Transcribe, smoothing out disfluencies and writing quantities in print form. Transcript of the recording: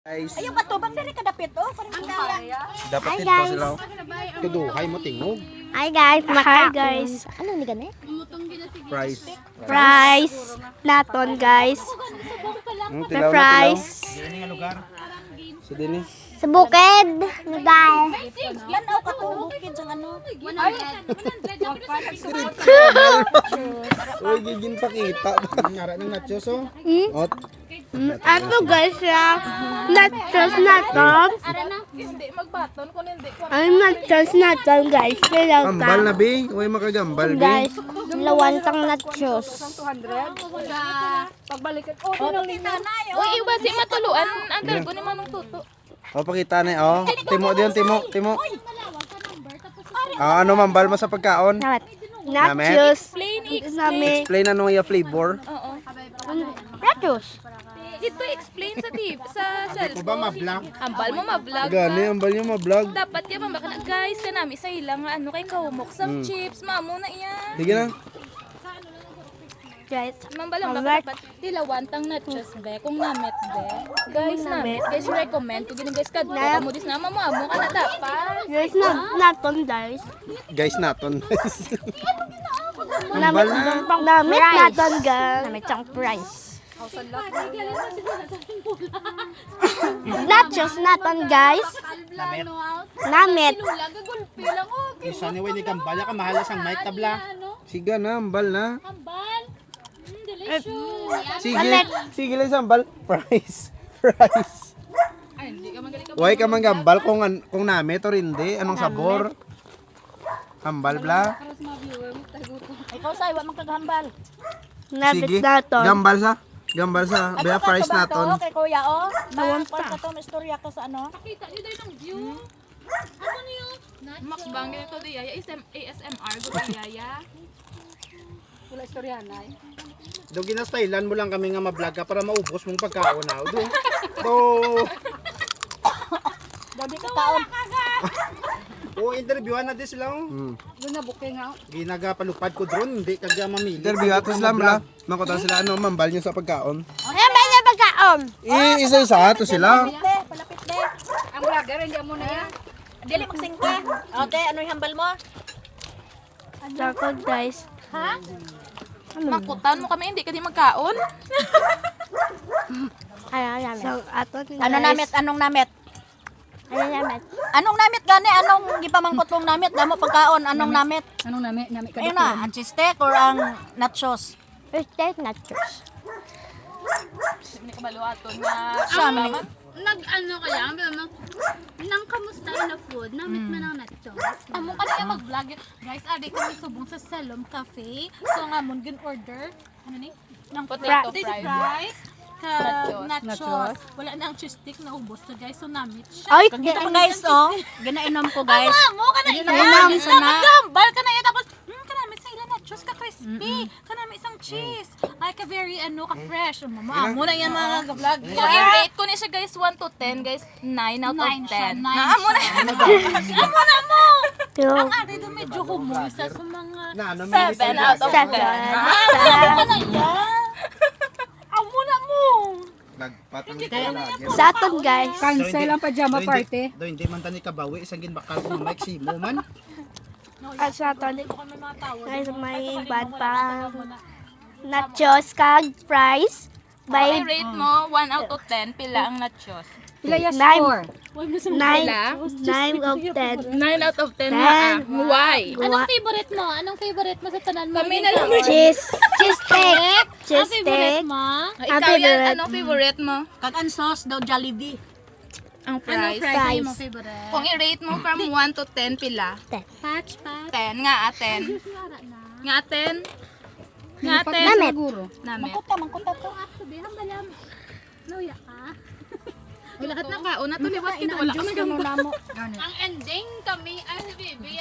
Guys, Ayaw ka tubang diri ka dapit oh, parang kaya. dapat Hi, dito guys. sila. Tuduhay mo tingog. Hi guys, hi guys. Ano ni gani? Price. Fries. Naton guys. Ang Na fries. Sa dini. Sa bukid. Guys. Lanaw ka to bukid sa ano. Uy, gigin pakita. Ngara ng nachos oh. Ot. Ano guys ya? Nachos naton. Ay nachos naton guys. Gambal na bi. Uy, makagambal bi. Guys, lawantang nachos. Uy, iwa si matuluan. Andal ko ni Manong Tuto. O, pakita na oh. Timo diyan, timo. Ah, ano mambal mo sa pagkaon? Nachos. Plain Nami. Explain ano yung flavor. Oo. Nachos. Dito explain sa tip sa cellphone. ba ma-vlog? Ambal mo ma-vlog Gani, ka. ambal yung ma-vlog. Dapat ya baka na guys kanami sa ilang ano kay kawmok some chips. Mamo na iyan. Sige na. Guys. Mambalang baka dapat dilawantang nachos be kung namet be. Guys namet. Guys recommend ko gini guys kadto mo dis na mamo ka na dapat. Guys, naton guys. Guys, naton. Ambal na. Namit naton guys. Namit siyang fries. Nachos naton guys. Namit. Isa ni Winnie Gambala ka mahal sang mic tabla. Sige na, ambal na. Sige, sige lang sa ambal. Price. Huwag ka manggambal kung nami to hindi. Anong sabor? Hambal bla. Ikaw sa iwa magkagambal. Namit Sige. naton. Gambal sa. Baya fries naton. Okay kuya oh. Bawang pa to istorya ka sa ano. Makbang ganito di yaya ASMR go di yaya. Do ginastylan mo lang kami nga ma-vlog ka para maubos mong pagkaon na. Do. Dodi ka taon. O interviewan na din sila. Ginagapalupad ko drone, hindi kagya mamili. Interview atos lang bla. Makutan sila ano, mambal nyo sa pagkaon. Ayan ba niya pagkaon? Isa-isa ato sila. Palapit de. Ang vlogger hindi mo na yan. Dili magsingke. Okay, ano yung hambal mo? Charcoal guys. Makutan mo kami hindi ka di magkaon. Ayan. So, aton guys. Ano namit? Anong namit? Ayan namit. Anong namit gani? Anong gipamangkot mong namit? Damo pagkaon, anong namit? Anong nami ka Ayun na, ang cheese steak or ang nachos? First time nachos. Hindi ka maluaton nga. Siya man. Nag-ano kaya, nang kamusta na food, namit man ang nachos. Amo ka na mag-vlog. Guys, adi kami subong sa Salom Cafe. So nga mon gin order. Ano ni? Nang Potato potato fries. fries. Nachos. Nachos. Wala na ang cheese stick na ubos. So guys, so namit siya. Ay, Dito pa guys, oh. Ginainom ko guys. Amo ka na Ginainom iya. sa na. Nagambal ka na iya. Tapos, kanami sa ila nachos ka crispy. Kanami isang cheese. Ay, ka very ano, ka fresh. Mama, amo na yan mga vlog. Kung i-rate ko ni siya guys 1 to 10 guys 9 out of 9 siya, 10. 9 Naamo na yan. Amo na mo! two, Ang ari doon medyo humusa sa mga... Na ano 7 out of 10. seven. Amo na yan! Amo na mo! Nagpatong Sa aton guys. Cancel ang pajama party. Do hindi man tani kabawi isang ginbakal ko mic si mo man. At sa aton guys, may bad pa. Nachos kag fries. Kung By i-rate mo 1 out of 10 pila ang nachos. nine, nine, nine of 10. 9 out of 10 Ten. na. Why? Anong favorite mo? Anong favorite mo sa tanan mo? Kami na lang. Cheese steak. Cheese Ang favorite steak. mo? Ikaw yan, anong favorite mo? Kag ang sauce daw Jollibee. Ang Anong fries. fries mo favorite? Kung i-rate mo from 1 to 10 pila? Patch. 10 nga 10. Nga 10. Nga 10. Namit. Namit. Mangkot ka. Sabihan ba lang? Nauya ka? Lahat na kauna to liwat kita wala ka Ano namo? Ang ending kami ay baby